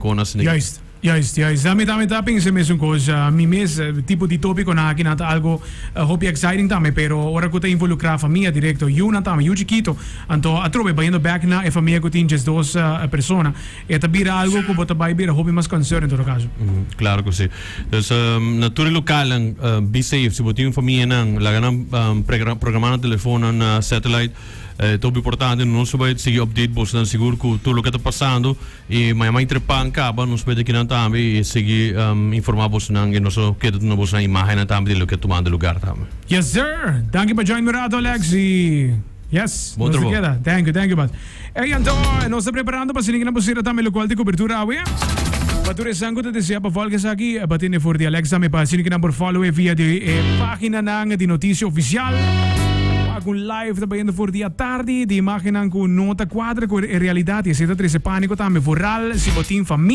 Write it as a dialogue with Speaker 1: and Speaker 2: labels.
Speaker 1: Konas na
Speaker 2: Juist. Dami taping sa mesong ko sa mimis tipo di topiko na kinata algo hope exciting tame pero ora ko ta involucra famiglia directo yun na tame chiquito anto atrobe bayendo back na e famiglia ko tin just dos persona e tabira algo ko bota bay bira hope mas concern in todo caso.
Speaker 1: Claro que sí. Dus natuurlijk lokaal ang be safe si botin famiglia nang lagan ng programma ng telefono na satellite. Ito importante, non so ba sige update boss dan siguro ko tulo ka ta passando e may trepan ka ba non so pwede kinantambi e sige informar boss nang inoso kedo na boss na imahe na tambi dilo ke tumando lugar tama.
Speaker 2: Yes sir. Thank you for joining me Rato Alexi. Yes, nos queda. Thank you bad. Então, nós estamos preparando para sinigin na busira também local de cobertura away. Pature sango te desea pa volgas aqui batine for di Alexa me pa sinigin na por follow via di página ng di noticia oficial. Con live da bayando voor dia tardi di imaginan con nota quadra con realidad e se trece panico tambe vooral si botin famiglia